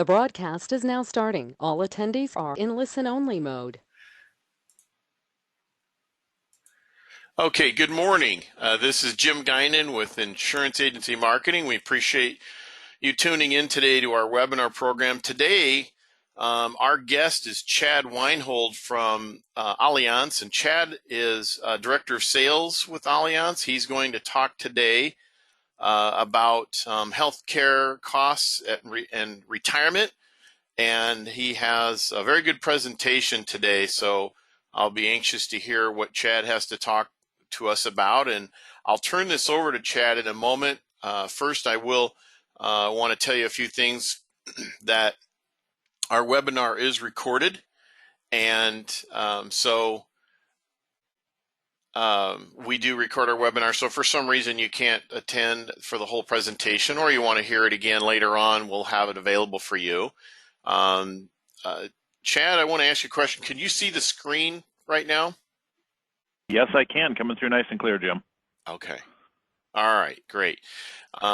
The broadcast is now starting. All attendees are in listen-only mode. Okay, good morning. This is Jim Guinan with Insurance Agency Marketing. We appreciate you tuning in today to our webinar program. Today, our guest is Chad Weinhold from Allianz, and Chad is Director of Sales with Allianz. He's going to talk today about healthcare costs and retirement, and he has a very good presentation today, so I'll be anxious to hear what Chad has to talk to us about, and I'll turn this over to Chad in a moment. First, I will want to tell you a few things that our webinar is recorded, and we do record our webinar. So if for some reason you can't attend for the whole presentation or you want to hear it again later on, we'll have it available for you. Chad, I want to ask you a question. Can you see the screen right now? Yes, I can. Coming through nice and clear, Jim. Okay. All right, great.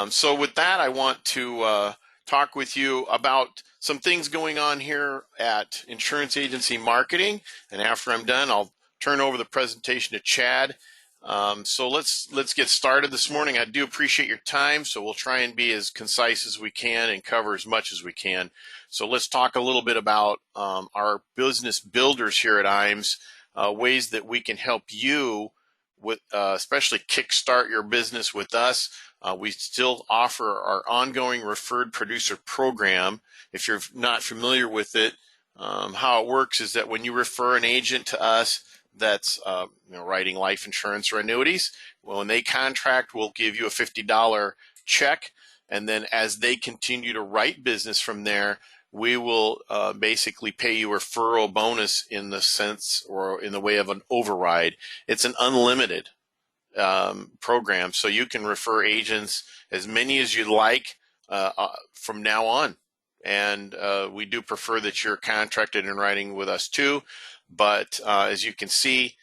So with that, I want to talk with you about some things going on here at Insurance Agency Marketing. And after I'm done, I'll turn over the presentation to Chad. So let's get started this morning. I do appreciate your time, so we'll try and be as concise as we can and cover as much as we can. So let's talk a little bit about our business builders here at IAMS. Ways that we can help you with, especially kickstart your business with us. We still offer our ongoing referred producer program. If you're not familiar with it, how it works is that when you refer an agent to us that's writing life insurance or annuities, well, when they contract, we'll give you a $50 check, and then as they continue to write business from there, we will basically pay you a referral bonus in the sense or in the way of an override. It's an unlimited program, so you can refer agents as many as you'd like from now on. And we do prefer that you're contracted and writing with us too. But as you can see,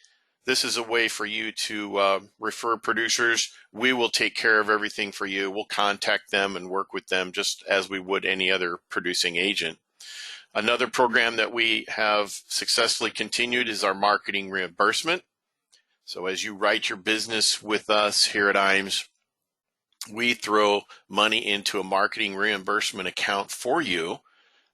this is a way for you to refer producers. We will take care of everything for you. We'll contact them and work with them just as we would any other producing agent. Another program that we have successfully continued is our marketing reimbursement. So as you write your business with us here at IAMS, we throw money into a marketing reimbursement account for you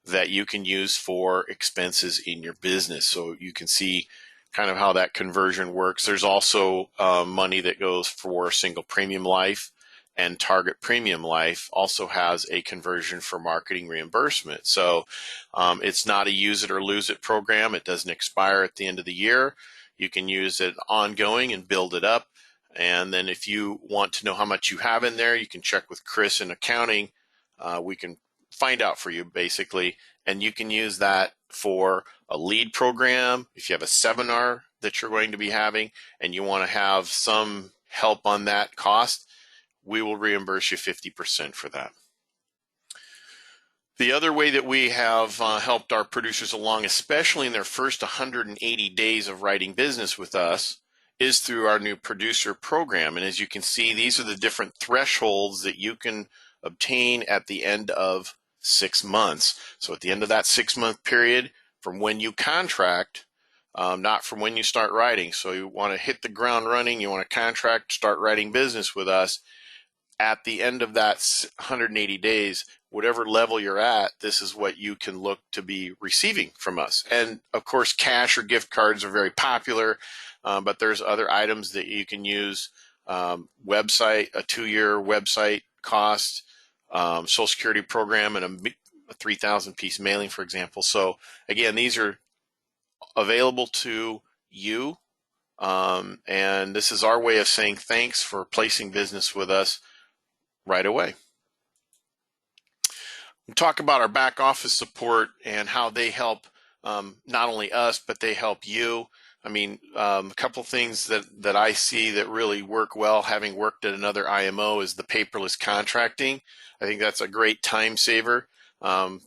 that you can use for expenses in your business. So you can see kind of how that conversion works. There's also money that goes for single premium life, and Target Premium Life also has a conversion for marketing reimbursement. So it's not a use it or lose it program. It doesn't expire at the end of the year. You can use it ongoing and build it up. And then if you want to know how much you have in there, you can check with Chris in accounting. We can find out for you basically, and you can use that for a lead program. If you have a seminar that you're going to be having and you want to have some help on that cost, we will reimburse you 50% for that. The other way that we have helped our producers along, especially in their first 180 days of writing business with us, is through our new producer program. And as you can see, these are the different thresholds that you can obtain at the end of 6 months. So at the end of that 6-month period, from when you contract, not from when you start writing. So you want to hit the ground running, you want to contract, start writing business with us. At the end of that 180 days, whatever level you're at, this is what you can look to be receiving from us. And of course, cash or gift cards are very popular, but there's other items that you can use. Website, a 2-year website cost, Social Security program, and a 3,000 piece mailing, for example. So again, these are available to you. And this is our way of saying thanks for placing business with us right away. We talk about our back office support and how they help not only us, but they help you. I mean, a couple things that I see that really work well, having worked at another IMO, is the paperless contracting. I think that's a great time saver. You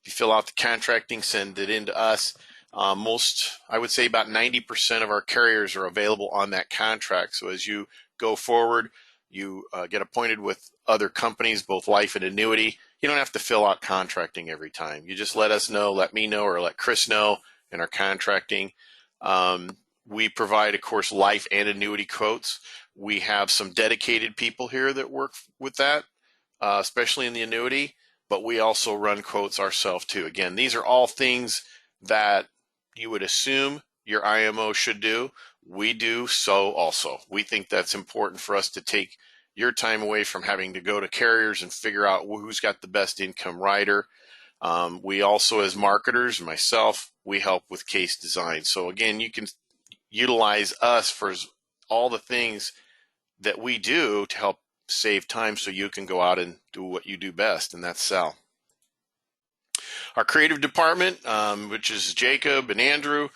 fill out the contracting, send it in to us. I would say about 90% of our carriers are available on that contract. So as you go forward, you get appointed with other companies, both life and annuity. You don't have to fill out contracting every time. You just let us know, let me know, or let Chris know in our contracting. We provide, of course, life and annuity quotes. We have some dedicated people here that work with that, especially in the annuity, but we also run quotes ourselves too. Again, these are all things that you would assume your IMO should do. We do so also. We think that's important for us to take your time away from having to go to carriers and figure out who's got the best income rider. We also, as marketers, myself, we help with case design. So again, you can utilize us for all the things that we do to help save time so you can go out and do what you do best, and that's sell. Our creative department, which is Jacob and Andrew,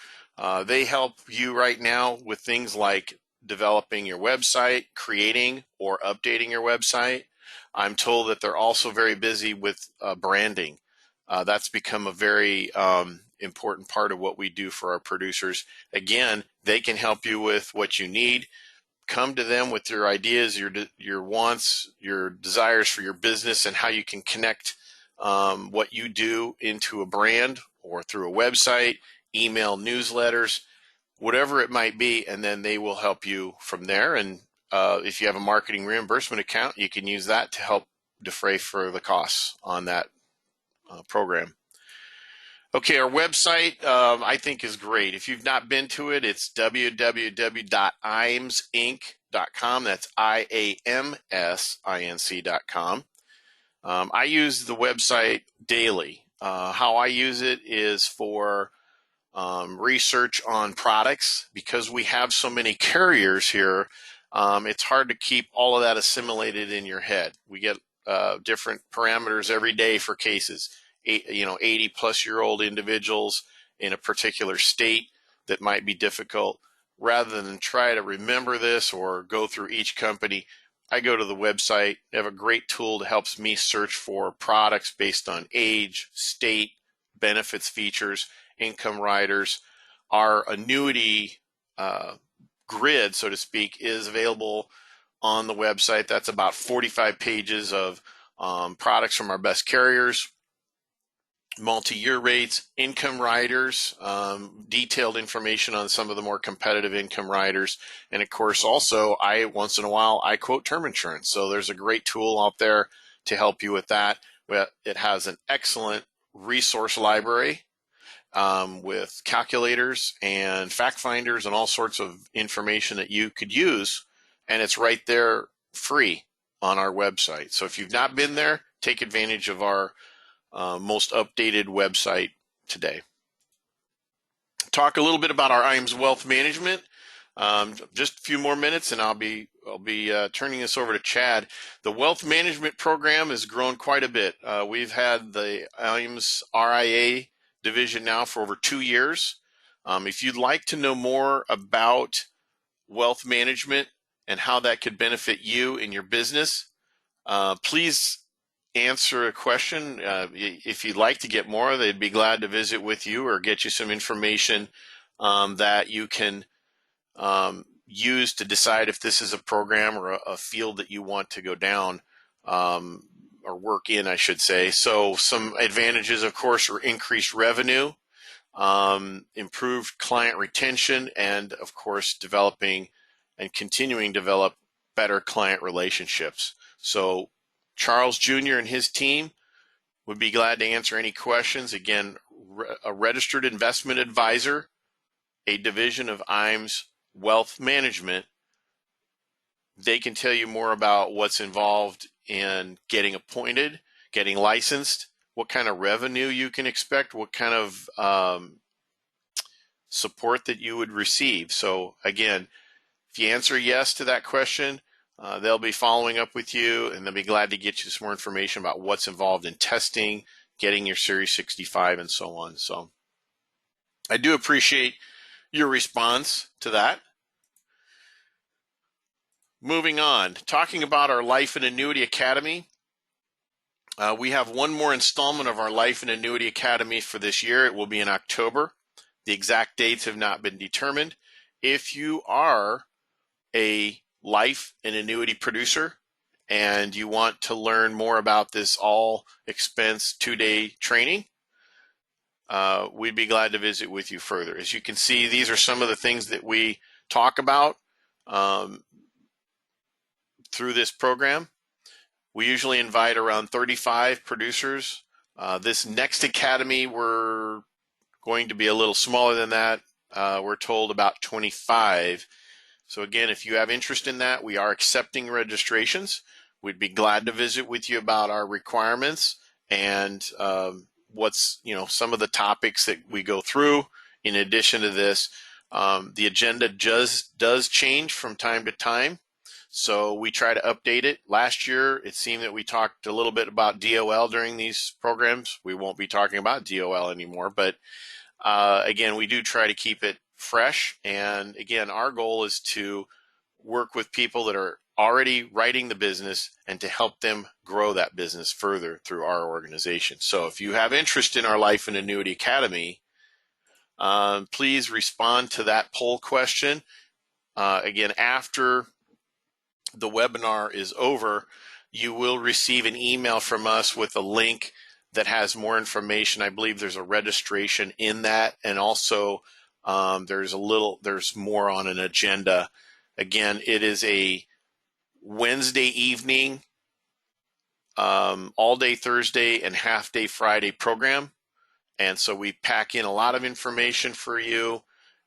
they help you right now with things like developing your website, creating or updating your website. I'm told that they're also very busy with branding. That's become a very important part of what we do for our producers. Again, they can help you with what you need. Come to them with your ideas, your wants, your desires for your business, and how you can connect what you do into a brand or through a website, email, newsletters, whatever it might be, and then they will help you from there. And if you have a marketing reimbursement account, you can use that to help defray for the costs on that program. Okay, our website I think is great. If you've not been to it, it's www.imsinc.com. That's IAMSINC.com. I use the website daily. How I use it is for research on products. Because we have so many carriers here, it's hard to keep all of that assimilated in your head. We get different parameters every day for cases. 80 plus year old individuals in a particular state that might be difficult. Rather than try to remember this or go through each company, I go to the website. They have a great tool that helps me search for products based on age, state, benefits, features, income riders. Our annuity grid, so to speak, is available on the website. That's about 45 pages of products from our best carriers, multi-year rates, income riders, detailed information on some of the more competitive income riders. And of course, also, once in a while, I quote term insurance. So there's a great tool out there to help you with that. It has an excellent resource library with calculators and fact finders and all sorts of information that you could use. And it's right there free on our website. So if you've not been there, take advantage of our most updated website today. Talk a little bit about our IAMS Wealth Management. Just a few more minutes, and I'll be turning this over to Chad. The Wealth Management program has grown quite a bit. We've had the IAMS RIA division now for over 2 years. If you'd like to know more about wealth management and how that could benefit you in your business, please answer a question. If you'd like to get more, they'd be glad to visit with you or get you some information that you can use to decide if this is a program or a field that you want to go down or work in, I should say. So some advantages, of course, are increased revenue, improved client retention, and of course, developing and continuing to develop better client relationships. So Charles Jr. and his team would be glad to answer any questions. Again, a registered investment advisor, a division of IAMS Wealth Management. They can tell you more about what's involved in getting appointed, getting licensed, what kind of revenue you can expect, what kind of support that you would receive. So again, if you answer yes to that question, they'll be following up with you, and they'll be glad to get you some more information about what's involved in testing, getting your Series 65, and so on. So I do appreciate your response to that. Moving on, talking about our Life and Annuity Academy. We have one more installment of our Life and Annuity Academy for this year. It will be in October. The exact dates have not been determined. If you are a life and annuity producer and you want to learn more about this all expense 2-day training, we'd be glad to visit with you further. As you can see, these are some of the things that we talk about through this program. We usually invite around 35 producers. This next academy, we're going to be a little smaller than that. We're told about 25. So again, if you have interest in that, we are accepting registrations. We'd be glad to visit with you about our requirements and what's, some of the topics that we go through. In addition to this, the agenda does change from time to time. So we try to update it. Last year, it seemed that we talked a little bit about DOL during these programs. We won't be talking about DOL anymore, but again, we do try to keep it fresh. And again, our goal is to work with people that are already writing the business and to help them grow that business further through our organization. So if you have interest in our Life and Annuity Academy, please respond to that poll question. Again, after the webinar is over, you will receive an email from us with a link that has more information. I believe there's a registration in that, and also there's more on an agenda. Again, it is a Wednesday evening, all day Thursday and half day Friday program. And so we pack in a lot of information for you.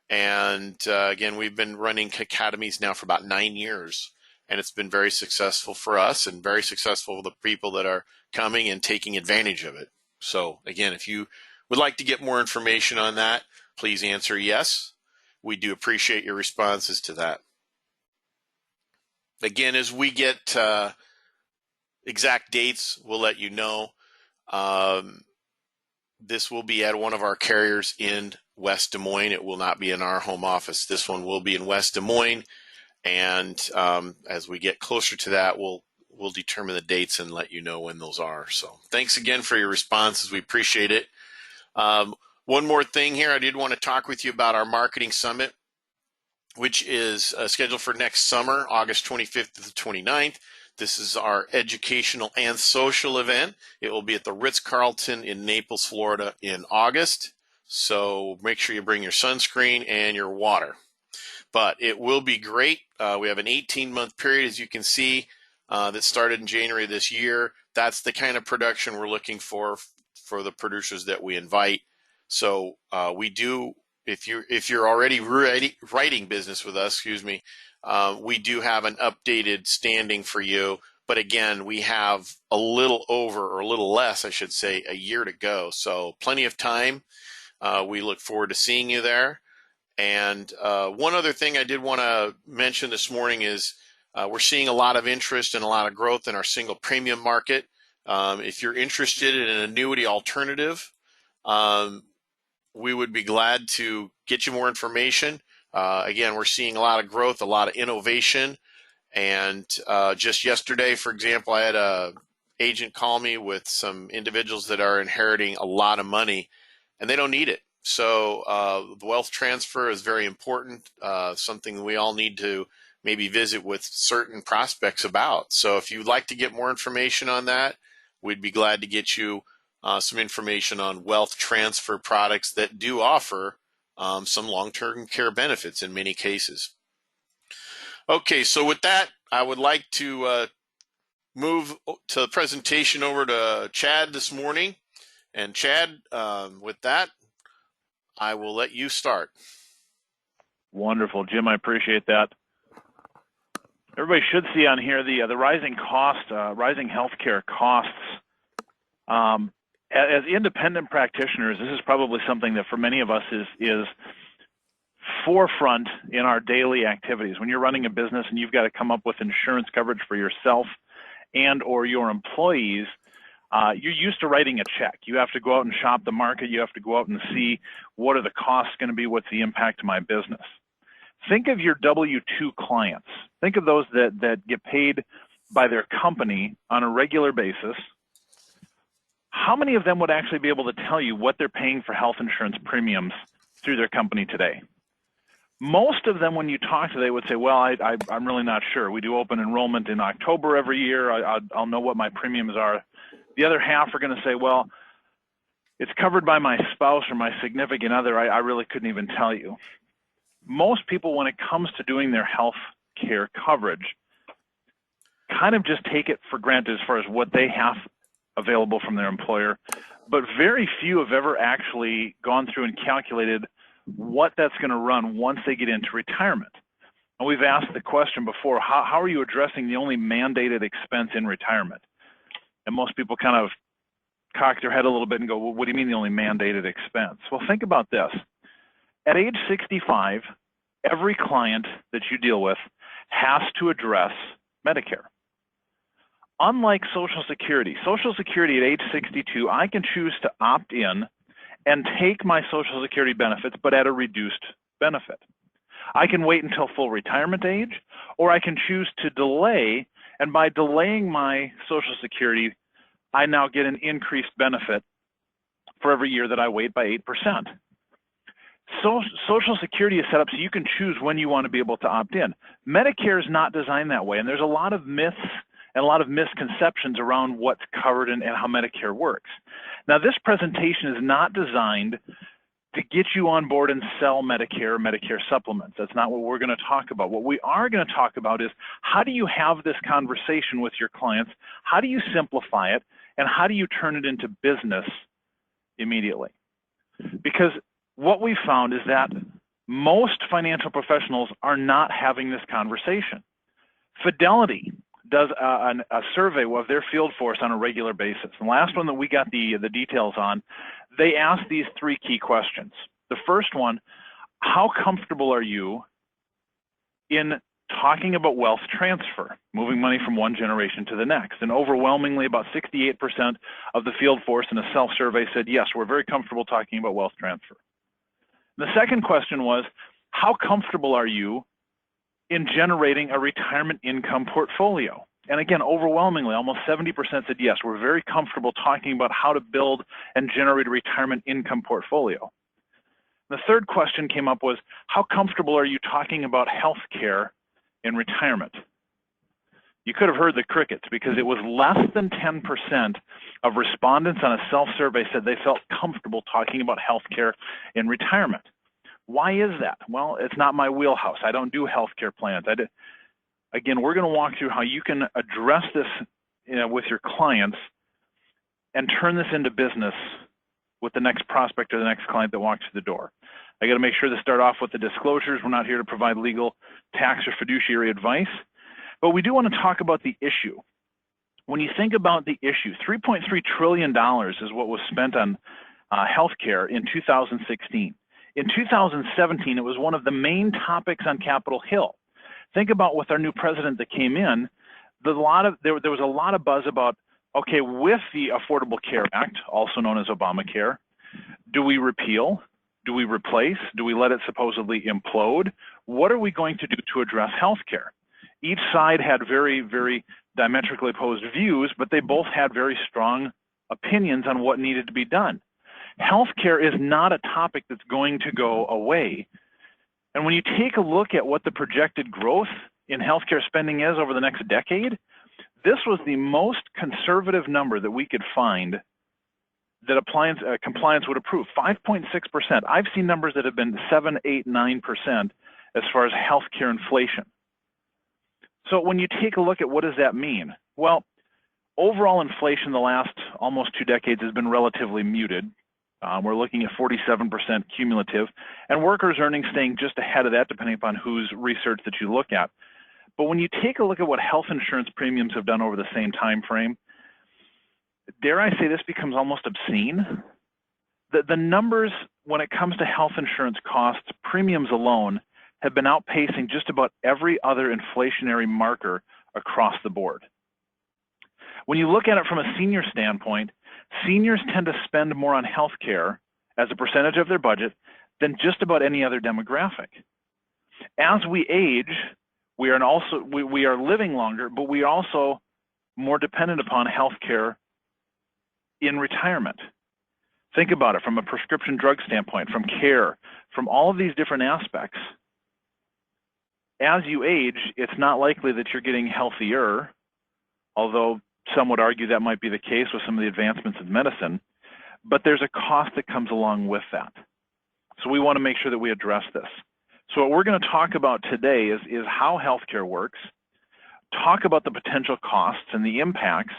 And again, we've been running academies now for about 9 years. And it's been very successful for us and very successful for the people that are coming and taking advantage of it. So again, if you would like to get more information on that, please answer yes. We do appreciate your responses to that. Again, as we get exact dates, we'll let you know. This will be at one of our carriers in West Des Moines. It will not be in our home office. This one will be in West Des Moines. And as we get closer to that, we'll determine the dates and let you know when those are. So thanks again for your responses. We appreciate it. One more thing here. I did want to talk with you about our marketing summit, which is scheduled for next summer, August 25th to the 29th. This is our educational and social event. It will be at the Ritz-Carlton in Naples, Florida in August. So make sure you bring your sunscreen and your water. But it will be great. We have an 18-month period, as you can see, that started in January this year. That's the kind of production we're looking for the producers that we invite. So we do, if you're already writing business with us, we do have an updated standing for you. But again, we have a little over, or a little less, I should say, a year to go. So plenty of time. We look forward to seeing you there. And one other thing I did want to mention this morning is we're seeing a lot of interest and a lot of growth in our single premium market. If you're interested in an annuity alternative, we would be glad to get you more information. Again, we're seeing a lot of growth, a lot of innovation. And just yesterday, for example, I had an agent call me with some individuals that are inheriting a lot of money and they don't need it. So the wealth transfer is very important, something we all need to maybe visit with certain prospects about. So if you'd like to get more information on that, we'd be glad to get you some information on wealth transfer products that do offer some long-term care benefits in many cases. Okay, so with that, I would like to move to the presentation over to Chad this morning. And Chad, with that, I will let you start. Wonderful, Jim. I appreciate that. Everybody should see on here the rising cost, rising healthcare costs. As independent practitioners, this is probably something that for many of us is forefront in our daily activities. When you're running a business and you've got to come up with insurance coverage for yourself and or your employees, you're used to writing a check. You have to go out and shop the market. You have to go out and see what are the costs going to be, what's the impact to my business. Think of your W-2 clients. Think of those that get paid by their company on a regular basis. How many of them would actually be able to tell you what they're paying for health insurance premiums through their company today? Most of them, when you talk to, they would say, well, I'm really not sure. We do open enrollment in October every year. I'll know what my premiums are. The other half are going to say, well, it's covered by my spouse or my significant other. I really couldn't even tell you. Most people, when it comes to doing their health care coverage, kind of just take it for granted as far as what they have available from their employer, but very few have ever actually gone through and calculated what that's going to run once they get into retirement. And we've asked the question before, how are you addressing the only mandated expense in retirement? And most people kind of cock their head a little bit and go, well, what do you mean the only mandated expense? Well, think about this. At age 65, every client that you deal with has to address Medicare. Unlike Social Security at age 62, I can choose to opt in and take my Social Security benefits, but at a reduced benefit. I can wait until full retirement age, or I can choose to delay, and by delaying my Social Security, I now get an increased benefit for every year that I wait by 8%. So Social Security is set up so you can choose when you want to be able to opt in. Medicare is not designed that way, and there's a lot of myths and a lot of misconceptions around what's covered and how Medicare works. Now, this presentation is not designed to get you on board and sell Medicare or Medicare supplements. That's not what we're going to talk about. What we are going to talk about is how do you have this conversation with your clients, how do you simplify it, and how do you turn it into business immediately? Because what we found is that most financial professionals are not having this conversation. Fidelity does a survey of their field force on a regular basis. And the last one that we got the details on, they asked these three key questions. The first one, how comfortable are you in talking about wealth transfer, moving money from one generation to the next? And overwhelmingly, about 68% of the field force in a self-survey said, yes, we're very comfortable talking about wealth transfer. The second question was, how comfortable are you in generating a retirement income portfolio? And again, overwhelmingly, almost 70% said, yes, we're very comfortable talking about how to build and generate a retirement income portfolio. The third question came up was, how comfortable are you talking about health care in retirement? You could have heard the crickets, because it was less than 10% of respondents on a self-survey said they felt comfortable talking about health care in retirement. Why is that? Well, it's not my wheelhouse. I don't do health care plans. Again, we're going to walk through how you can address this with your clients and turn this into business with the next prospect or the next client that walks through the door. I got to make sure to start off with the disclosures. We're not here to provide legal, tax, or fiduciary advice, but we do want to talk about the issue. When you think about the issue, $3.3 trillion is what was spent on healthcare in 2016. In 2017, it was one of the main topics on Capitol Hill. Think about with our new president that came in, there was a lot of buzz about, okay, with the Affordable Care Act, also known as Obamacare, do we repeal? Do we replace? Do we let it supposedly implode? What are we going to do to address healthcare? Each side had very, very diametrically opposed views, but they both had very strong opinions on what needed to be done. Healthcare is not a topic that's going to go away. And when you take a look at what the projected growth in healthcare spending is over the next decade, this was the most conservative number that we could find that compliance would approve, 5.6%. I've seen numbers that have been 7, 8, 9% as far as healthcare inflation. So when you take a look at what does that mean? Well, overall inflation the last almost 2 decades has been relatively muted. We're looking at 47% cumulative, and workers' earnings staying just ahead of that, depending upon whose research that you look at. But when you take a look at what health insurance premiums have done over the same time frame, dare I say this becomes almost obscene. The numbers when it comes to health insurance costs, premiums alone, have been outpacing just about every other inflationary marker across the board. When you look at it from a senior standpoint, seniors tend to spend more on health care as a percentage of their budget than just about any other demographic. As we age, we are living longer, but we are also more dependent upon health care in retirement. Think about it from a prescription drug standpoint, from care, from all of these different aspects. as you age, it's not likely that you're getting healthier, although some would argue that might be the case with some of the advancements in medicine, but there's a cost that comes along with that. So we want to make sure that we address this. So what we're going to talk about today is how healthcare works, talk about the potential costs and the impacts,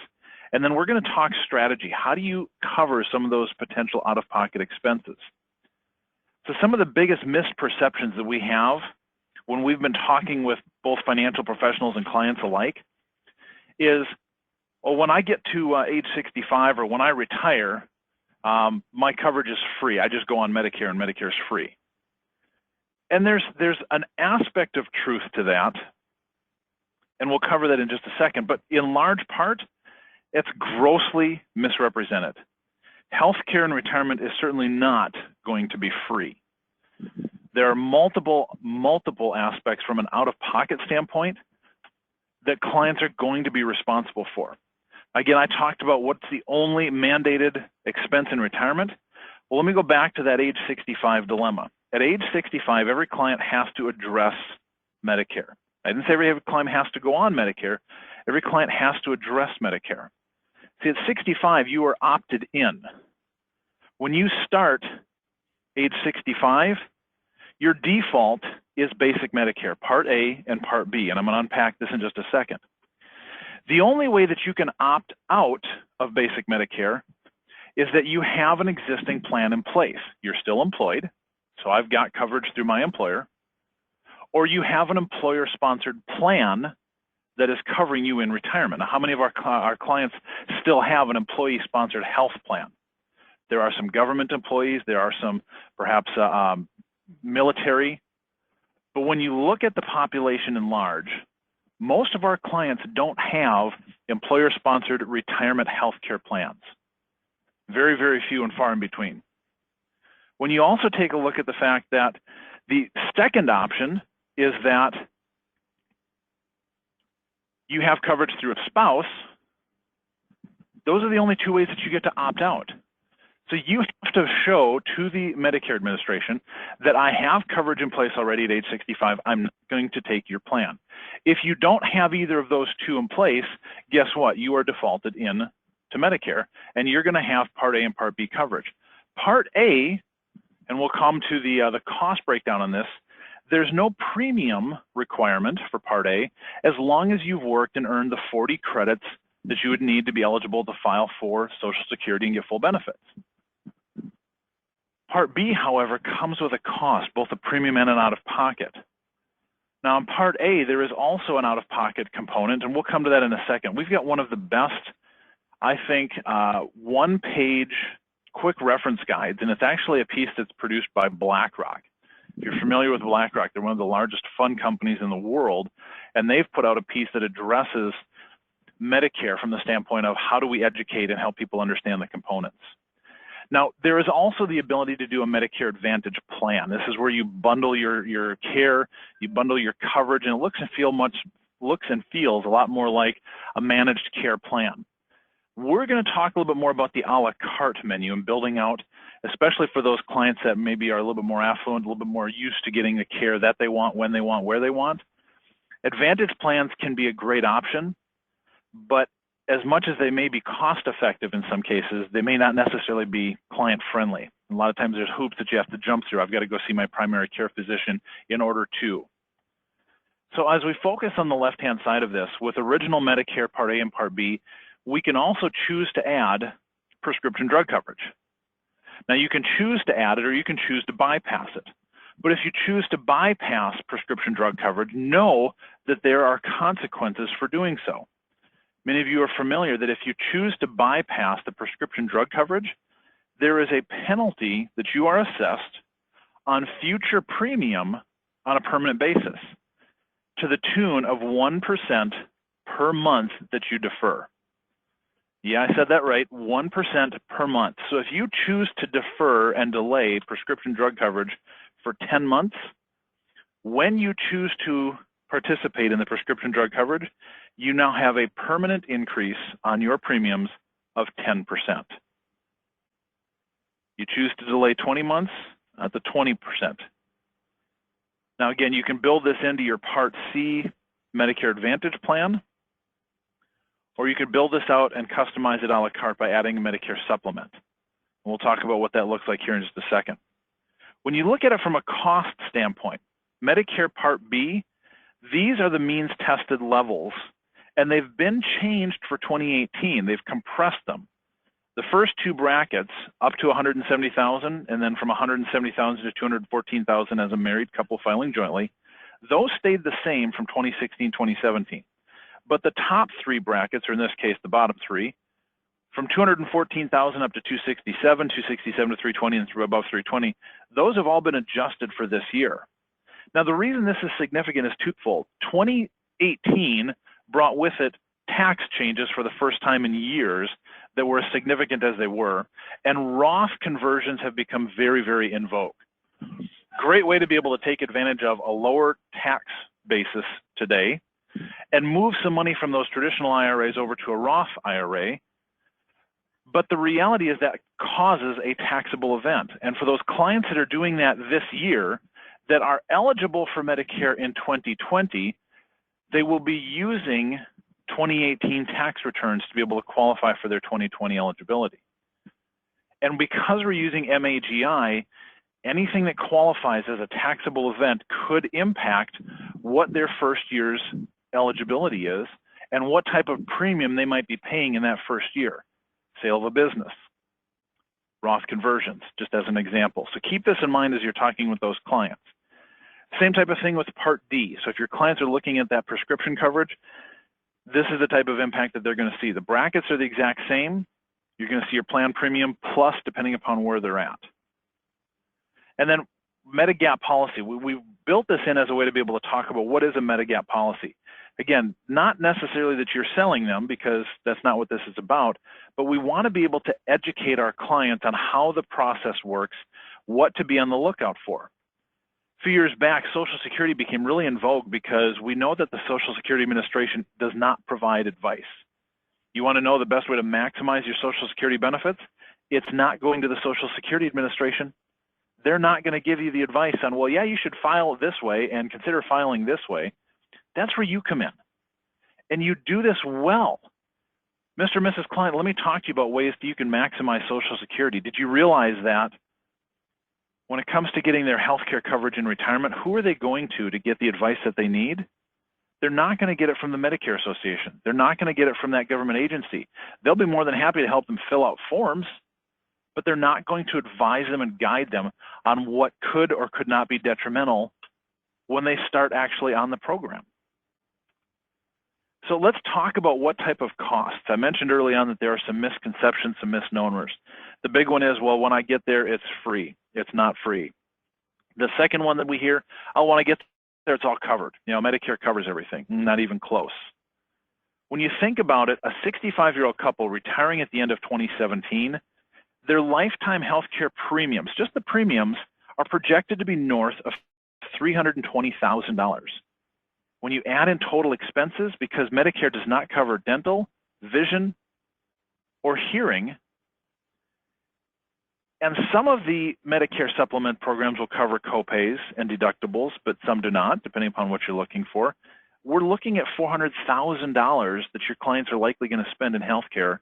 and then we're going to talk strategy. How do you cover some of those potential out-of-pocket expenses? So some of the biggest misperceptions that we have when we've been talking with both financial professionals and clients alike is, well, when I get to age 65 or when I retire, my coverage is free. I just go on Medicare and Medicare is free. And there's an aspect of truth to that, and we'll cover that in just a second, but in large part, it's grossly misrepresented. Healthcare and retirement is certainly not going to be free. There are multiple aspects from an out-of-pocket standpoint that clients are going to be responsible for. Again, I talked about what's the only mandated expense in retirement. Well, let me go back to that age 65 dilemma. At age 65, every client has to address Medicare. I didn't say every client has to go on Medicare. Every client has to address Medicare. See, at 65, you are opted in. When you start age 65, your default is basic Medicare, Part A and Part B, and I'm going to unpack this in just a second. The only way that you can opt out of basic Medicare is that you have an existing plan in place. You're still employed, so I've got coverage through my employer, or you have an employer-sponsored plan that is covering you in retirement. Now, how many of our clients still have an employee-sponsored health plan? There are some government employees, there are some perhaps military, but when you look at the population in large, most of our clients don't have employer-sponsored retirement health care plans. Very, very few and far in between. When you also take a look at the fact that the second option is that you have coverage through a spouse, those are the only two ways that you get to opt out. So you have to show to the Medicare administration that I have coverage in place already at age 65, I'm not going to take your plan. If you don't have either of those two in place, guess what? You are defaulted in to Medicare, and you're going to have Part A and Part B coverage. Part A, and we'll come to the cost breakdown on this, there's no premium requirement for Part A as long as you've worked and earned the 40 credits that you would need to be eligible to file for Social Security and get full benefits. Part B, however, comes with a cost, both a premium and an out-of-pocket. Now, in Part A, there is also an out-of-pocket component, and we'll come to that in a second. We've got one of the best, I think, one-page quick reference guides, and it's actually a piece that's produced by BlackRock. If you're familiar with BlackRock, they're one of the largest fund companies in the world, and they've put out a piece that addresses Medicare from the standpoint of how do we educate and help people understand the components. Now, there is also the ability to do a Medicare Advantage plan. This is where you bundle your care, you bundle your coverage, and it looks and feels a lot more like a managed care plan. We're going to talk a little bit more about the a la carte menu and building out, especially for those clients that maybe are a little bit more affluent, a little bit more used to getting the care that they want, when they want, where they want. Advantage plans can be a great option, but as much as they may be cost effective in some cases, they may not necessarily be client friendly. A lot of times there's hoops that you have to jump through. I've got to go see my primary care physician in order to. So as we focus on the left-hand side of this, with original Medicare Part A and Part B, we can also choose to add prescription drug coverage. Now you can choose to add it or you can choose to bypass it. But if you choose to bypass prescription drug coverage, know that there are consequences for doing so. Many of you are familiar that if you choose to bypass the prescription drug coverage, there is a penalty that you are assessed on future premium on a permanent basis to the tune of 1% per month that you defer. Yeah, I said that right, 1% per month. So if you choose to defer and delay prescription drug coverage for 10 months, when you choose to participate in the prescription drug coverage, you now have a permanent increase on your premiums of 10%. You choose to delay 20 months at the 20%. Now, again, you can build this into your Part C Medicare Advantage plan, or you could build this out and customize it a la carte by adding a Medicare supplement. And we'll talk about what that looks like here in just a second. When you look at it from a cost standpoint, Medicare Part B, these are the means tested levels, and they've been changed for 2018. They've compressed them. The first two brackets, up to $170,000, and then from $170,000 to $214,000 as a married couple filing jointly, those stayed the same from 2016, 2017. But the top three brackets, or in this case, the bottom three, from $214,000 up to $267,000, $267 to $320, and through above $320, those have all been adjusted for this year. Now, the reason this is significant is twofold. 2018 brought with it tax changes for the first time in years that were as significant as they were, and Roth conversions have become very, very in vogue. Great way to be able to take advantage of a lower tax basis today and move some money from those traditional IRAs over to a Roth IRA. But the reality is that causes a taxable event. And for those clients that are doing that this year that are eligible for Medicare in 2020, they will be using 2018 tax returns to be able to qualify for their 2020 eligibility. And because we're using MAGI, anything that qualifies as a taxable event could impact what their first year's eligibility is and what type of premium they might be paying in that first year. Sale of a business, Roth conversions, just as an example. So keep this in mind as you're talking with those clients. Same type of thing with Part D. So if your clients are looking at that prescription coverage, this is the type of impact that they're going to see. The brackets are the exact same. You're going to see your plan premium plus depending upon where they're at. And then Medigap policy. We've built this in as a way to be able to talk about what is a Medigap policy. Again, not necessarily that you're selling them, because that's not what this is about, but we want to be able to educate our clients on how the process works, what to be on the lookout for. A few years back, Social Security became really in vogue because we know that the Social Security Administration does not provide advice. You want to know the best way to maximize your Social Security benefits? It's not going to the Social Security Administration. They're not going to give you the advice on, well, yeah, you should file this way and consider filing this way. That's where you come in. And you do this well. Mr. and Mrs. Client, let me talk to you about ways that you can maximize Social Security. Did you realize that when it comes to getting their health care coverage in retirement, who are they going to get the advice that they need? They're not going to get it from the Medicare Association. They're not going to get it from that government agency. They'll be more than happy to help them fill out forms, but they're not going to advise them and guide them on what could or could not be detrimental when they start actually on the program. So let's talk about what type of costs. I mentioned early on that there are some misconceptions, some misnomers. The big one is, well, when I get there, it's free. It's not free. The second one that we hear, oh, when I get there, it's all covered. You know, Medicare covers everything. Not even close. When you think about it, a 65-year-old couple retiring at the end of 2017, their lifetime health care premiums, just the premiums, are projected to be north of $320,000. When you add in total expenses, because Medicare does not cover dental, vision, or hearing, and some of the Medicare supplement programs will cover copays and deductibles, but some do not, depending upon what you're looking for. We're looking at $400,000 that your clients are likely going to spend in healthcare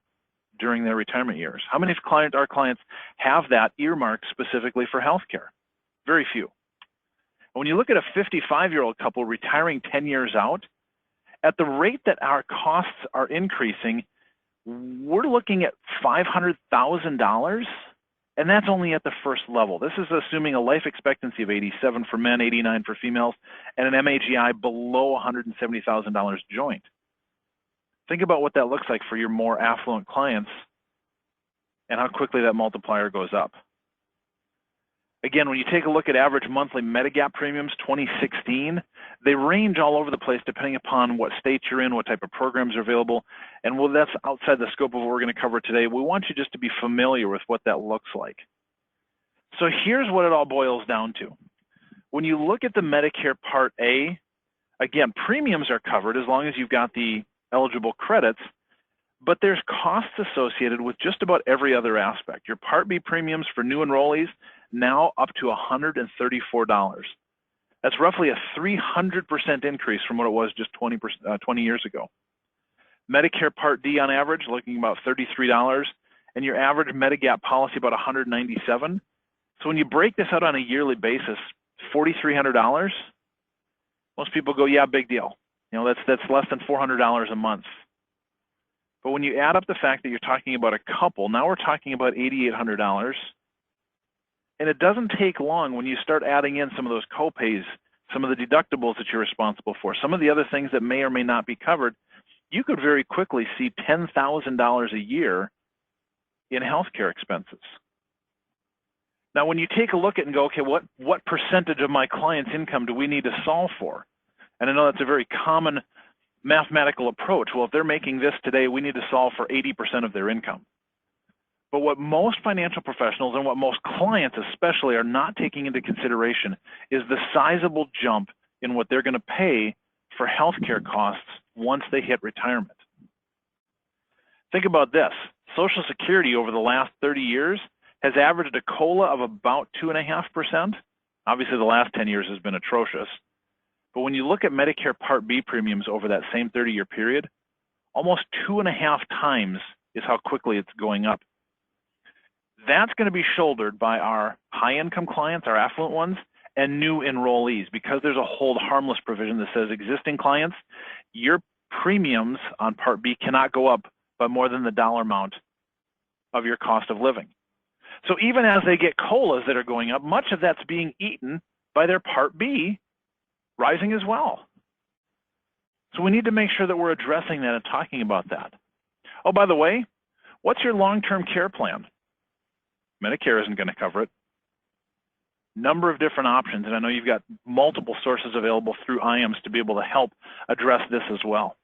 during their retirement years. How many of our clients have that earmarked specifically for healthcare? Very few. When you look at a 55-year-old couple retiring 10 years out, at the rate that our costs are increasing, we're looking at $500,000, and that's only at the first level. This is assuming a life expectancy of 87 for men, 89 for females, and an MAGI below $170,000 joint. Think about what that looks like for your more affluent clients and how quickly that multiplier goes up. Again, when you take a look at average monthly Medigap premiums 2016, they range all over the place depending upon what state you're in, what type of programs are available, and well, that's outside the scope of what we're going to cover today. We want you just to be familiar with what that looks like. So here's what it all boils down to. When you look at the Medicare Part A, again, premiums are covered as long as you've got the eligible credits, but there's costs associated with just about every other aspect. Your Part B premiums for new enrollees, now up to $134. That's roughly a 300% increase from what it was just 20 years ago. Medicare Part D on average, looking about $33, and your average Medigap policy about $197. So when you break this out on a yearly basis, $4,300, most people go, yeah, big deal. You know, that's less than $400 a month. But when you add up the fact that you're talking about a couple, now we're talking about $8,800. And it doesn't take long when you start adding in some of those copays, some of the deductibles that you're responsible for, some of the other things that may or may not be covered, you could very quickly see $10,000 a year in healthcare expenses. Now, when you take a look at it and go, okay, what percentage of my client's income do we need to solve for? And I know that's a very common mathematical approach. Well, if they're making this today, we need to solve for 80% of their income. But what most financial professionals and what most clients especially are not taking into consideration is the sizable jump in what they're going to pay for healthcare costs once they hit retirement. Think about this. Social Security over the last 30 years has averaged a COLA of about 2.5%. Obviously, the last 10 years has been atrocious. But when you look at Medicare Part B premiums over that same 30-year period, almost 2.5 times is how quickly it's going up. That's going to be shouldered by our high-income clients, our affluent ones, and new enrollees, because there's a hold harmless provision that says existing clients, your premiums on Part B cannot go up by more than the dollar amount of your cost of living. So even as they get COLAs that are going up, much of that's being eaten by their Part B rising as well. So we need to make sure that we're addressing that and talking about that. Oh, by the way, what's your long-term care plan? Medicare isn't going to cover it. Number of different options, and I know you've got multiple sources available through IAMS to be able to help address this as well.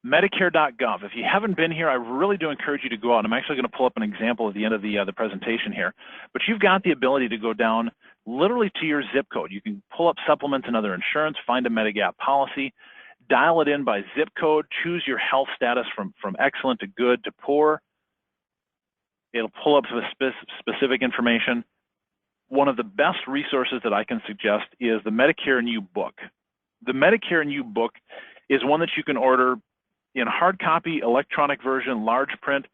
Medicare.gov. If you haven't been here, I really do encourage you to go out. I'm actually going to pull up an example at the end of the presentation here. But you've got the ability to go down literally to your zip code. You can pull up supplements and other insurance, find a Medigap policy, dial it in by zip code, choose your health status from excellent to good to poor. It'll pull up the specific information. One of the best resources that I can suggest is the Medicare and You book. The Medicare and You book is one that you can order in hard copy, electronic version, large print.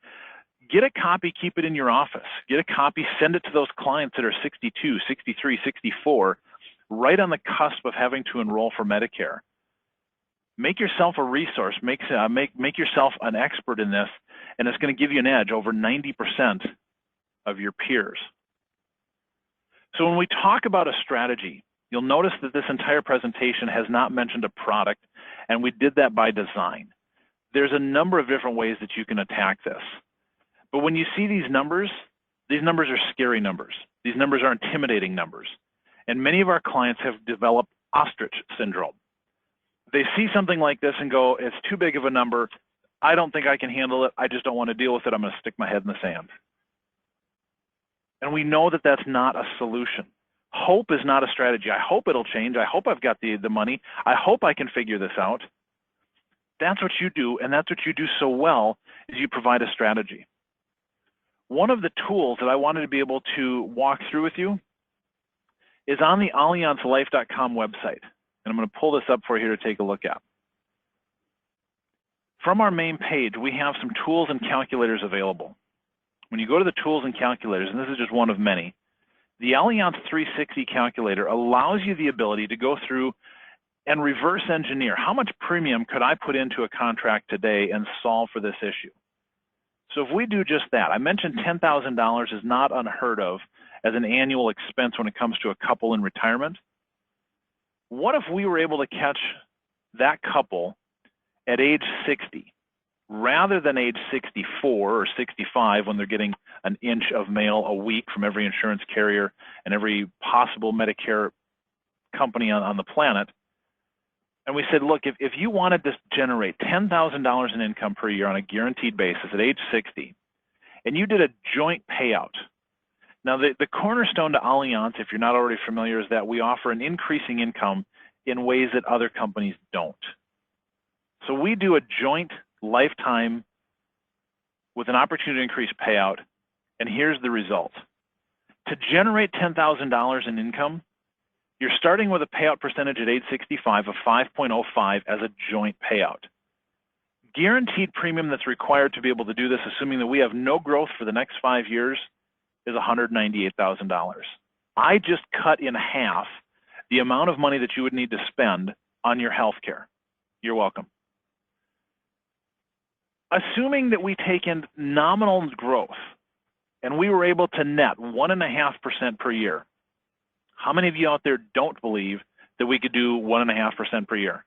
Get a copy, keep it in your office. Get a copy, send it to those clients that are 62, 63, 64, right on the cusp of having to enroll for Medicare. Make yourself a resource, make yourself an expert in this, and it's going to give you an edge over 90% of your peers. So when we talk about a strategy, you'll notice that this entire presentation has not mentioned a product, and we did that by design. There's a number of different ways that you can attack this. But when you see these numbers are scary numbers. These numbers are intimidating numbers. And many of our clients have developed ostrich syndrome. They see something like this and go, it's too big of a number. I don't think I can handle it. I just don't want to deal with it. I'm going to stick my head in the sand. And we know that that's not a solution. Hope is not a strategy. I hope it'll change. I hope I've got the money. I hope I can figure this out. That's what you do, and that's what you do so well, is you provide a strategy. One of the tools that I wanted to be able to walk through with you is on the AllianzLife.com website. And I'm going to pull this up for you here to take a look at. From our main page, we have some tools and calculators available. When you go to the tools and calculators, and this is just one of many, the Allianz 360 calculator allows you the ability to go through and reverse engineer. How much premium could I put into a contract today and solve for this issue? So if we do just that, I mentioned $10,000 is not unheard of as an annual expense when it comes to a couple in retirement. What if we were able to catch that couple at age 60 rather than age 64 or 65 when they're getting an inch of mail a week from every insurance carrier and every possible Medicare company on the planet? And we said, look, if you wanted to generate $10,000 in income per year on a guaranteed basis at age 60, and you did a joint payout. Now, the cornerstone to Allianz, if you're not already familiar, is that we offer an increasing income in ways that other companies don't. So we do a joint lifetime with an opportunity to increase payout, and here's the result. To generate $10,000 in income, You're starting with a payout percentage at age 65 of 5.05 as a joint payout. Guaranteed premium that's required to be able to do this, assuming that we have no growth for the next 5 years, is $198,000. I just cut in half the amount of money that you would need to spend on your health care. You're welcome. Assuming that we take in nominal growth and we were able to net 1.5% per year, how many of you out there don't believe that we could do 1.5% per year?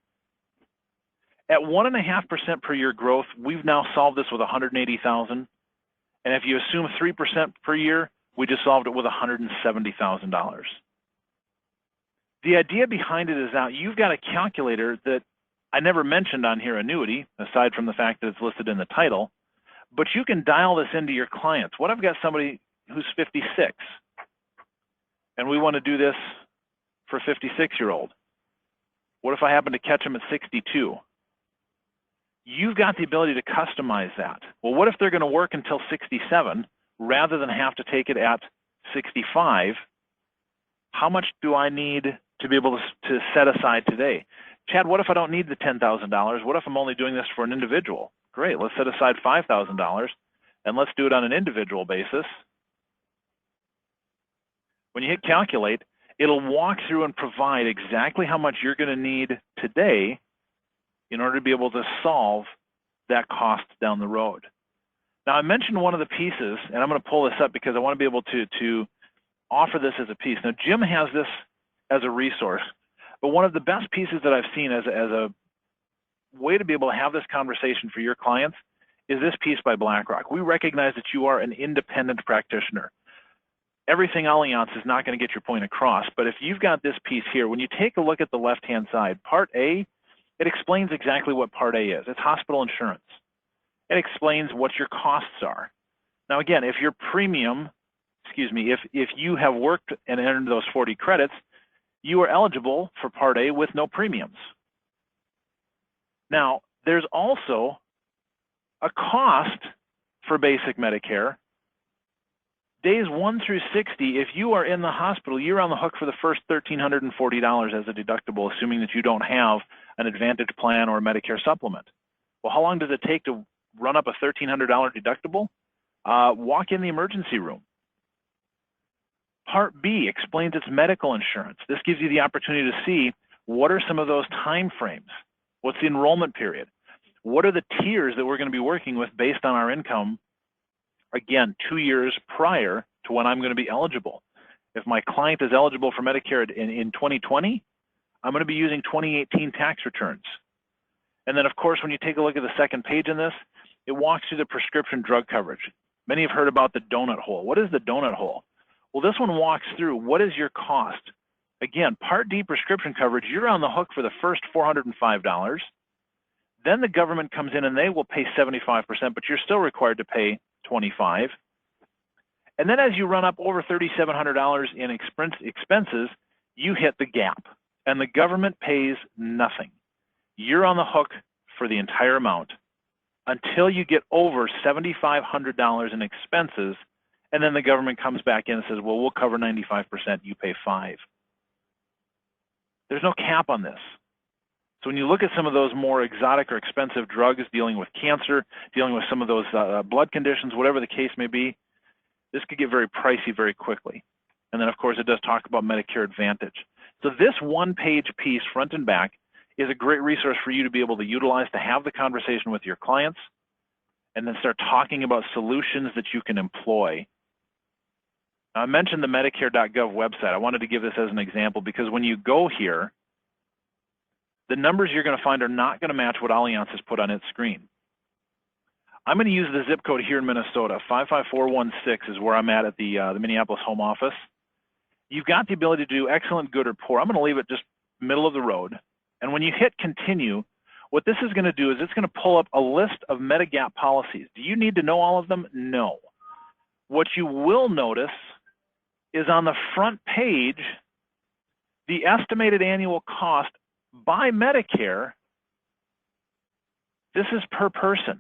At 1.5% per year growth, we've now solved this with $180,000. And if you assume 3% per year, we just solved it with $170,000. The idea behind it is now you've got a calculator that I never mentioned on here, annuity, aside from the fact that it's listed in the title, but you can dial this into your clients. What if I've got somebody who's 56 and we want to do this for a 56-year-old? What if I happen to catch them at 62? You've got the ability to customize that. Well, what if they're going to work until 67 rather than have to take it at 65? How much do I need to be able to set aside today? Chad, what if I don't need the $10,000? What if I'm only doing this for an individual? Great, let's set aside $5,000 and let's do it on an individual basis. When you hit calculate, it'll walk through and provide exactly how much you're going to need today in order to be able to solve that cost down the road. Now, I mentioned one of the pieces, and I'm going to pull this up because I want to be able to offer this as a piece. Now, Jim has this as a resource, but one of the best pieces that I've seen as a way to be able to have this conversation for your clients is this piece by BlackRock. We recognize that you are an independent practitioner. Everything Allianz is not going to get your point across, but if you've got this piece here, when you take a look at the left-hand side, Part A, it explains exactly what Part A is. It's hospital insurance. It explains what your costs are. Now again, if your premium, if you have worked and earned those 40 credits, you are eligible for Part A with no premiums. Now, there's also a cost for basic Medicare. Days 1 through 60, if you are in the hospital, you're on the hook for the first $1,340 as a deductible, assuming that you don't have an Advantage plan or a Medicare supplement. Well, how long does it take to run up a $1,300 deductible? Walk in the emergency room. Part B explains its medical insurance. This gives you the opportunity to see what are some of those time frames. What's the enrollment period? What are the tiers that we're going to be working with based on our income? Again, 2 years prior to when I'm going to be eligible. If my client is eligible for Medicare in 2020, I'm going to be using 2018 tax returns. And then, of course, when you take a look at the second page in this, it walks through the prescription drug coverage. Many have heard about the donut hole. What is the donut hole? Well, this one walks through what is your cost. Again, Part D prescription coverage, you're on the hook for the first $405. Then the government comes in and they will pay 75%, but you're still required to pay $25. And then as you run up over $3,700 in expenses, you hit the gap and the government pays nothing. You're on the hook for the entire amount until you get over $7,500 in expenses, and then the government comes back in and says, well, we'll cover 95%, you pay $5. There's no cap on this. So when you look at some of those more exotic or expensive drugs dealing with cancer, dealing with some of those blood conditions, whatever the case may be, this could get very pricey very quickly. And then, of course, it does talk about Medicare Advantage. So this one-page piece, front and back, is a great resource for you to be able to utilize to have the conversation with your clients and then start talking about solutions that you can employ. Now, I mentioned the Medicare.gov website. I wanted to give this as an example because when you go here, the numbers you're going to find are not going to match what Allianz has put on its screen. I'm going to use the zip code here in Minnesota. 55416 is where I'm at the Minneapolis home office. You've got the ability to do excellent, good, or poor. I'm going to leave it just middle of the road. And when you hit continue, what this is going to do is it's going to pull up a list of Medigap policies. Do you need to know all of them? No. What you will notice is on the front page, the estimated annual cost by Medicare, this is per person,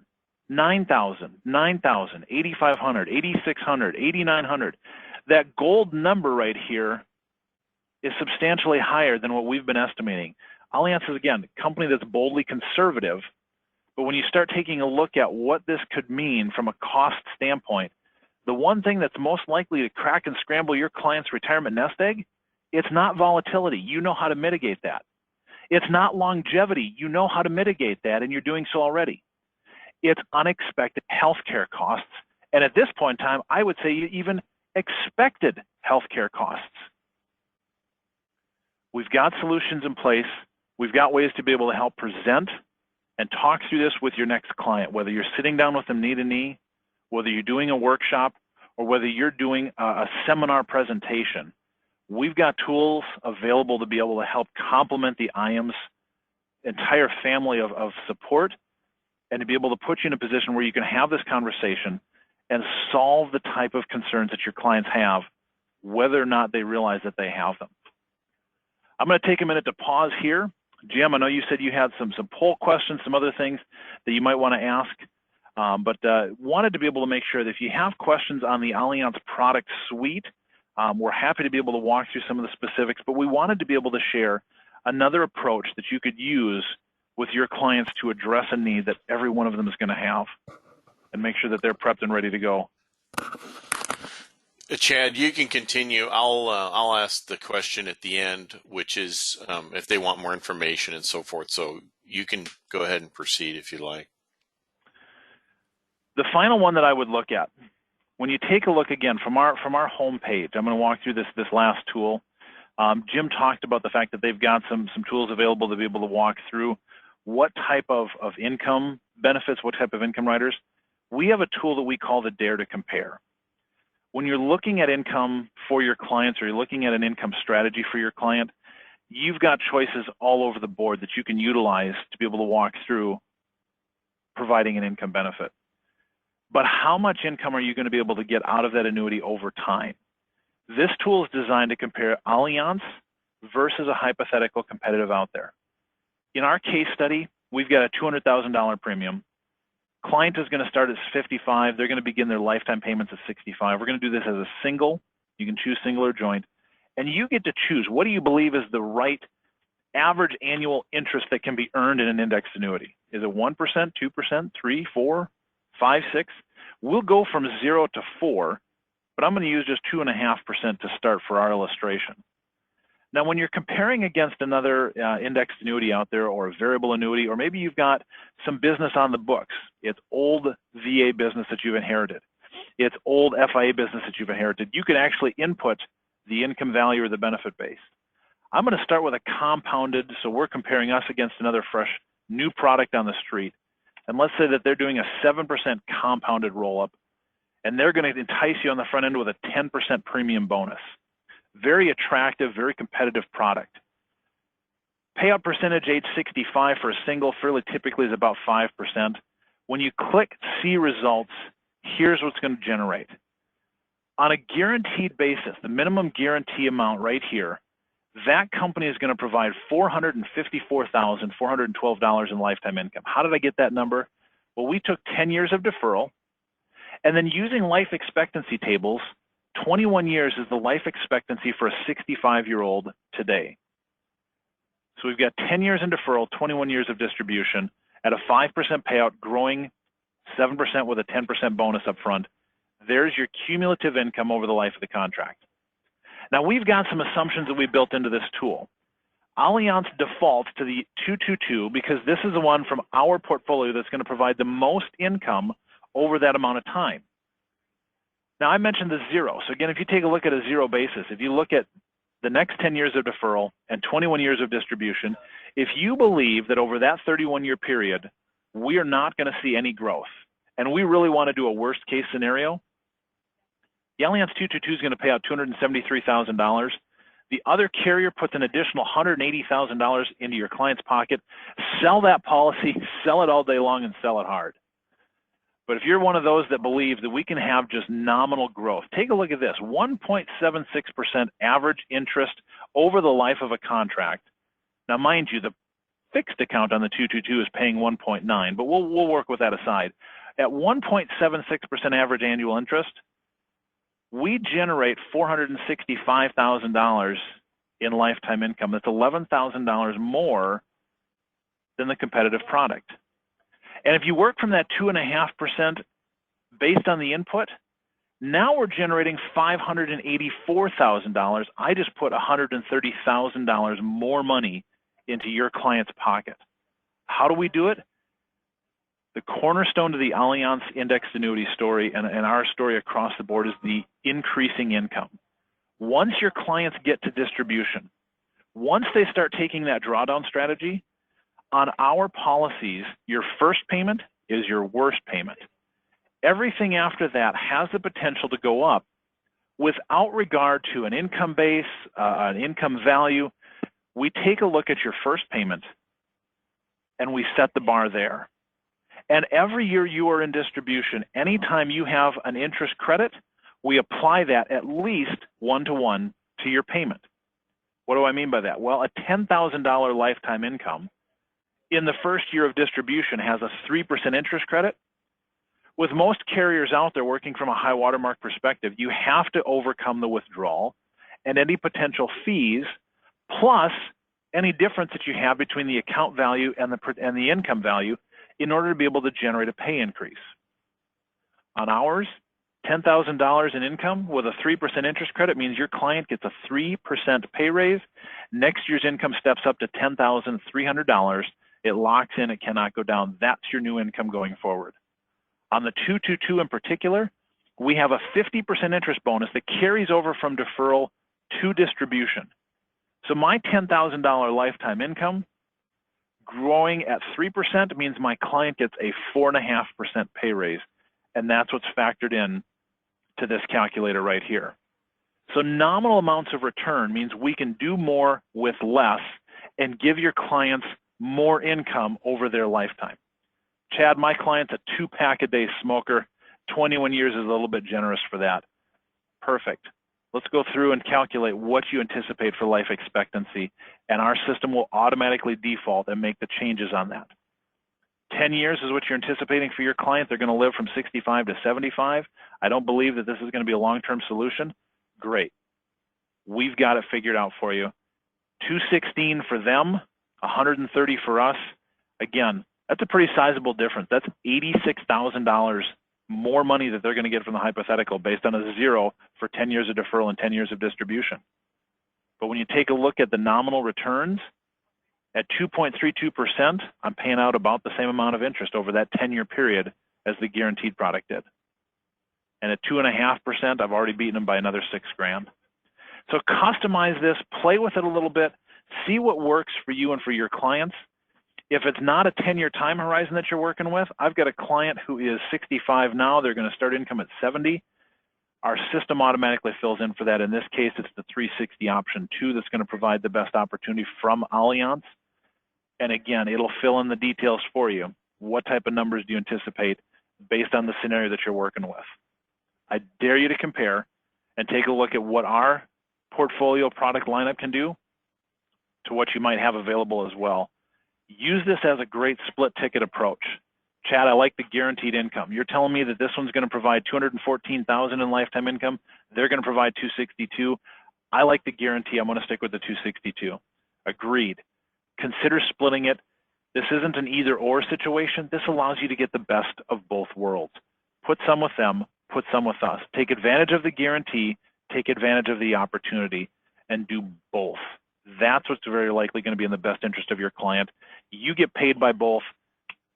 $9,000, $9,000, $8,500, $8,600, $8,900. That gold number right here is substantially higher than what we've been estimating. Allianz is, again, a company that's boldly conservative, but when you start taking a look at what this could mean from a cost standpoint, the one thing that's most likely to crack and scramble your client's retirement nest egg, it's not volatility. You know how to mitigate that. It's not longevity. You know how to mitigate that, and you're doing so already. It's unexpected healthcare costs, and at this point in time, I would say even expected healthcare costs. We've got solutions in place. We've got ways to be able to help present and talk through this with your next client, whether you're sitting down with them knee to knee, whether you're doing a workshop, or whether you're doing a seminar presentation. We've got tools available to be able to help complement the IAM's entire family of support, and to be able to put you in a position where you can have this conversation and solve the type of concerns that your clients have, whether or not they realize that they have them. I'm going to take a minute to pause here. Jim, I know you said you had some poll questions, some other things that you might want to ask, but wanted to be able to make sure that if you have questions on the Allianz product suite, we're happy to be able to walk through some of the specifics, but we wanted to be able to share another approach that you could use with your clients to address a need that every one of them is going to have, and make sure that they're prepped and ready to go. Chad, you can continue. I'll ask the question at the end, which is if they want more information and so forth. So you can go ahead and proceed if you like. The final one that I would look at, when you take a look again from our home page, I'm going to walk through this last tool. Jim talked about the fact that they've got some tools available to be able to walk through what type of income benefits, what type of income riders. We have a tool that we call the Dare to Compare. When you're looking at income for your clients, or you're looking at an income strategy for your client, you've got choices all over the board that you can utilize to be able to walk through providing an income benefit. But how much income are you going to be able to get out of that annuity over time? This tool is designed to compare Allianz versus a hypothetical competitive out there. In our case study, we've got a $200,000 premium. Client is going to start at 55. They're going to begin their lifetime payments at 65. We're going to do this as a single. You can choose single or joint. And you get to choose what do you believe is the right average annual interest that can be earned in an indexed annuity. Is it 1%, 2%, 3, 4, 5, 6? We'll go from 0 to 4, but I'm going to use just 2.5% to start for our illustration. Now, when you're comparing against another indexed annuity out there, or a variable annuity, or maybe you've got some business on the books, it's old VA business that you've inherited, it's old FIA business that you've inherited, you can actually input the income value or the benefit base. I'm going to start with a compounded, so we're comparing us against another fresh new product on the street. And let's say that they're doing a 7% compounded roll-up, and they're going to entice you on the front end with a 10% premium bonus. Very attractive, very competitive product. Payout percentage age 65 for a single fairly typically is about 5%. When you click see results, here's what's going to generate. On a guaranteed basis, the minimum guarantee amount right here, that company is going to provide $454,412 in lifetime income. How did I get that number? Well, we took 10 years of deferral, and then using life expectancy tables, 21 years is the life expectancy for a 65-year-old today. So we've got 10 years in deferral, 21 years of distribution at a 5% payout, growing 7% with a 10% bonus up front. There's your cumulative income over the life of the contract. Now, we've got some assumptions that we built into this tool. Allianz defaults to the 222 because this is the one from our portfolio that's going to provide the most income over that amount of time. Now, I mentioned the 0. So again, if you take a look at a 0 basis, if you look at the next 10 years of deferral and 21 years of distribution, if you believe that over that 31-year period, we are not going to see any growth, and we really want to do a worst-case scenario, the Allianz 222 is going to pay out $273,000. The other carrier puts an additional $180,000 into your client's pocket. Sell that policy, sell it all day long, and sell it hard. But if you're one of those that believe that we can have just nominal growth, take a look at this, 1.76% average interest over the life of a contract. Now, mind you, the fixed account on the 222 is paying 1.9, but we'll work with that aside. At 1.76% average annual interest, we generate $465,000 in lifetime income. That's $11,000 more than the competitive product. And if you work from that 2.5% based on the input, now we're generating $584,000. I just put $130,000 more money into your client's pocket. How do we do it? The cornerstone to the Allianz indexed annuity story and our story across the board is the increasing income. Once your clients get to distribution, once they start taking that drawdown strategy, on our policies, your first payment is your worst payment. Everything after that has the potential to go up without regard to an income base, an income value. We take a look at your first payment and we set the bar there. And every year you are in distribution, anytime you have an interest credit, we apply that at least one-to-one to your payment. What do I mean by that? Well, a $10,000 lifetime income in the first year of distribution has a 3% interest credit. With most carriers out there working from a high watermark perspective, you have to overcome the withdrawal and any potential fees, plus any difference that you have between the account value and the income value in order to be able to generate a pay increase. On ours, $10,000 in income with a 3% interest credit means your client gets a 3% pay raise. Next year's income steps up to $10,300. It locks in, it cannot go down. That's your new income going forward. On the 222 in particular, we have a 50% interest bonus that carries over from deferral to distribution. So my $10,000 lifetime income growing at 3% means my client gets a 4.5% pay raise, and that's what's factored in to this calculator right here. So nominal amounts of return means we can do more with less and give your clients more income over their lifetime. Chad, my client's a 2-pack-a-day smoker. 21 years is a little bit generous for that. Perfect. Let's go through and calculate what you anticipate for life expectancy, and our system will automatically default and make the changes on that. 10 years is what you're anticipating for your client. They're going to live from 65 to 75. I don't believe that this is going to be a long-term solution. Great. We've got it figured out for you. 216 for them, 130 for us. Again, that's a pretty sizable difference. That's $86,000 more money that they're going to get from the hypothetical based on a 0 for 10 years of deferral and 10 years of distribution. But when you take a look at the nominal returns, at 2.32%, I'm paying out about the same amount of interest over that 10-year period as the guaranteed product did. And at 2.5%, I've already beaten them by another $6,000. So customize this, play with it a little bit, see what works for you and for your clients. If it's not a 10-year time horizon that you're working with, I've got a client who is 65 now. They're going to start income at 70. Our system automatically fills in for that. In this case, it's the 360 option 2 that's going to provide the best opportunity from Allianz. And again, it'll fill in the details for you. What type of numbers do you anticipate based on the scenario that you're working with? I dare you to compare and take a look at what our portfolio product lineup can do to what you might have available as well. Use this as a great split ticket approach. Chad, I like the guaranteed income. You're telling me that this one's going to provide $214,000 in lifetime income. They're going to provide $262,000. I like the guarantee. I'm going to stick with the $262,000. Agreed. Consider splitting it. This isn't an either-or situation. This allows you to get the best of both worlds. Put some with them, put some with us. Take advantage of the guarantee, take advantage of the opportunity, and do both. That's what's very likely going to be in the best interest of your client. You get paid by both.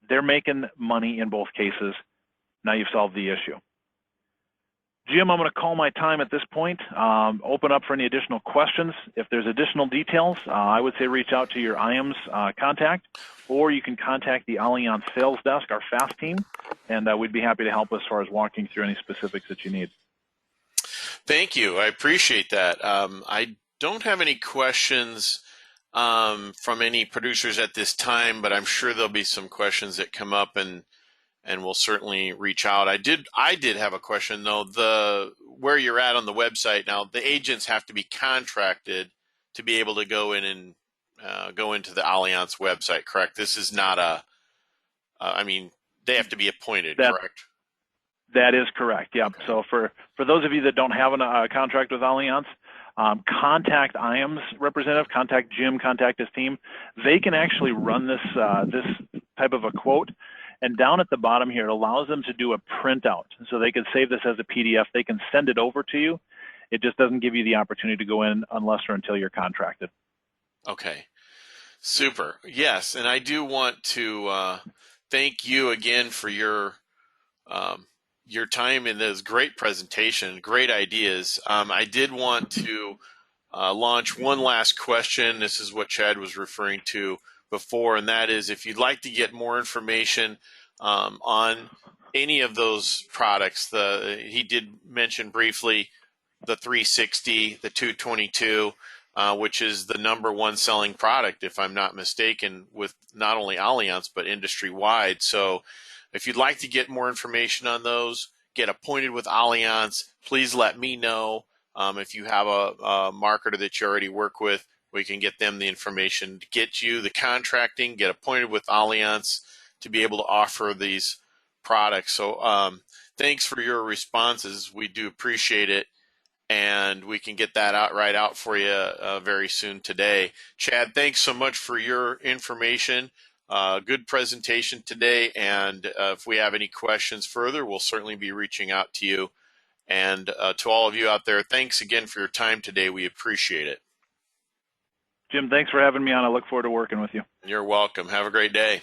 They're making money in both cases. Now you've solved the issue. Jim, I'm going to call my time at this point. Open up for any additional questions. If there's additional details, I would say reach out to your IAMS contact, or you can contact the Allianz sales desk, our FAST team, and we'd be happy to help as far as walking through any specifics that you need. Thank you. I appreciate that. I don't have any questions from any producers at this time, but I'm sure there'll be some questions that come up, and we'll certainly reach out. I did have a question though. Where you're at on the website now, the agents have to be contracted to be able to go in and go into the Allianz website, correct? This is not they have to be appointed, correct? That is correct. Yeah. So for those of you that don't have a contract with Allianz, Contact IAM's representative, contact Jim, contact his team. They can actually run this this type of a quote, and down at the bottom here, it allows them to do a printout. So they can save this as a PDF. They can send it over to you. It just doesn't give you the opportunity to go in unless or until you're contracted. Okay, super. Yes, and I do want to thank you again for your time in this great presentation, great ideas. I did want to launch one last question. This is what Chad was referring to before, and that is if you'd like to get more information on any of those products, he did mention briefly the 360, the 222, which is the #1 selling product, if I'm not mistaken, with not only Allianz, but industry-wide. So if you'd like to get more information on those, get appointed with Allianz, please let me know. If you have a marketer that you already work with, we can get them the information to get you the contracting, get appointed with Allianz to be able to offer these products. So thanks for your responses. We do appreciate it. And we can get that out for you very soon today. Chad, thanks so much for your information. Good presentation today. And if we have any questions further, we'll certainly be reaching out to you. And to all of you out there, thanks again for your time today. We appreciate it. Jim, thanks for having me on. I look forward to working with you. You're welcome. Have a great day.